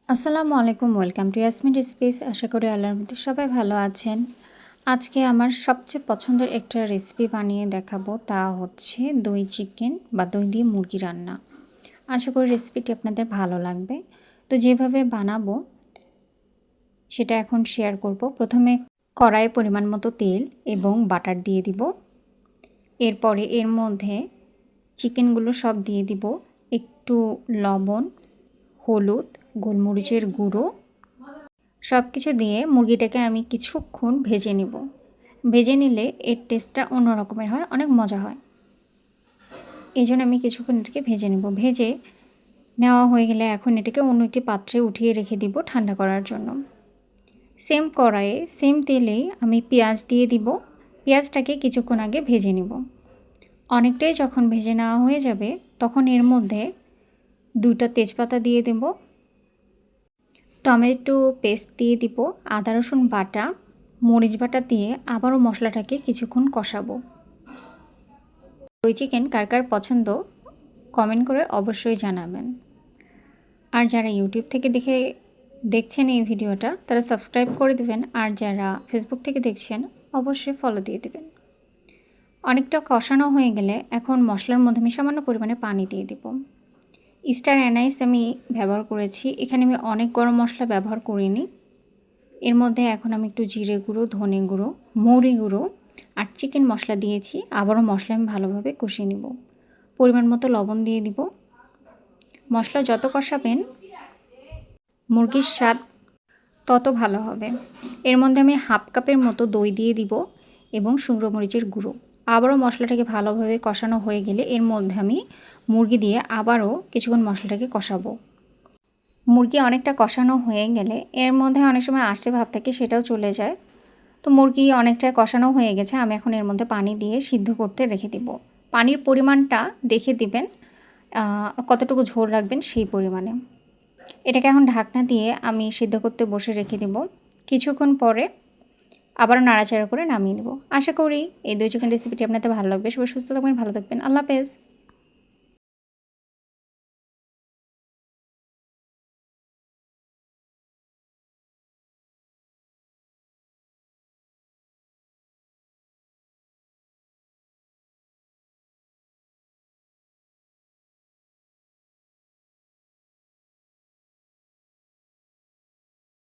আসসালামু আলাইকুম, welcome to Yasmin recipes. আশা করি আল্লাহর মধ্যে সবাই ভালো আছেন। আজকে আমার সবচেয়ে পছন্দের একটা রেসিপি বানিয়ে দেখাবো, তা হচ্ছে দই চিকেন বা দই দিয়ে মুরগি রান্না। আশা করি রেসিপিটি আপনাদের ভালো লাগবে। তো যেভাবে বানাবো সেটা এখন শেয়ার করব। প্রথমে কড়াইয়ে পরিমাণ মতো তেল এবং বাটার দিয়ে দিব। এরপরে এর মধ্যে চিকেনগুলো সব দিয়ে দিব, একটু লবণ, হলুদ, গোলমরিচের গুঁড়ো সব কিছু দিয়ে মুরগিটাকে আমি কিছুক্ষণ ভেজে নিব। ভেজে নিলে এর টেস্টটা অন্য রকমের হয়, অনেক মজা হয়। এই জন্য আমি কিছুক্ষণ এটাকে ভেজে নেব। ভেজে নেওয়া হয়ে গেলে এখন এটাকে অন্য একটি পাত্রে উঠিয়ে রেখে দিব ঠান্ডা করার জন্য। সেম কড়াইয়ে সেম তেলেই আমি পেঁয়াজ দিয়ে দিব। পেঁয়াজটাকে কিছুক্ষণ আগে ভেজে নিব। অনেকটাই যখন ভেজে নেওয়া হয়ে যাবে তখন এর মধ্যে 2টা তেজপাতা দিয়ে দেব, টমেটো পেস্ট দিয়ে দিব, আদা রসুন বাটা, মরিচ বাটা দিয়ে আবারও মশলাটাকে কিছুক্ষণ কষাবো। দই চিকেন কার কার পছন্দ কমেন্ট করে অবশ্যই জানাবেন। আর যারা ইউটিউব থেকে দেখছেন এই ভিডিওটা তারা সাবস্ক্রাইব করে দেবেন, আর যারা ফেসবুক থেকে দেখছেন অবশ্যই ফলো দিয়ে দেবেন। অনেকটা কষানো হয়ে গেলে এখন মশলার মধ্যে আমি সামান্য পরিমাণে পানি দিয়ে দিব। স্টার অ্যানাইস আমি ব্যবহার করেছি, এখানে আমি অনেক গরম মশলা ব্যবহার করিনি। এর মধ্যে এখন আমি একটু জিরে গুঁড়ো, ধনে গুঁড়ো, মৌরি গুঁড়ো আর চিকেন মশলা দিয়েছি। আবারও মশলা আমি ভালোভাবে কষিয়ে নিব। পরিমাণ মতো লবণ দিয়ে দিব। মশলা যত কষাবেন মুরগির স্বাদ তত ভালো হবে। এর মধ্যে আমি হাফ কাপের মতো দই দিয়ে দিব এবং শুকনো মরিচের গুঁড়ো। আবারও মশলাটাকে ভালোভাবে কষানো হয়ে গেলে এর মধ্যে আমি মুরগি দিয়ে আবারও কিছুক্ষণ মশলাটাকে কষাবো। মুরগি অনেকটা কষানো হয়ে গেলে এর মধ্যে অনেক সময় আষ্টে ভাব থাকে, সেটাও চলে যায়। তো মুরগি অনেকটা কষানো হয়ে গেছে, আমি এখন এর মধ্যে পানি দিয়ে সিদ্ধ করতে রেখে দিব। পানির পরিমাণটা দেখে দিবেন, কতটুকু ঝোল রাখবেন সেই পরিমাণে। এটাকে এখন ঢাকনা দিয়ে আমি সিদ্ধ করতে বসে রেখে দিব। কিছুক্ষণ পরে আবারও নাড়াচাড়া করে নামিয়ে নেব। আশা করি এই দই চিকেন রেসিপিটি আপনাদের ভালো লাগবে। সবাই সুস্থ থাকবেন, ভালো থাকবেন। আল্লাহ হাফেজ।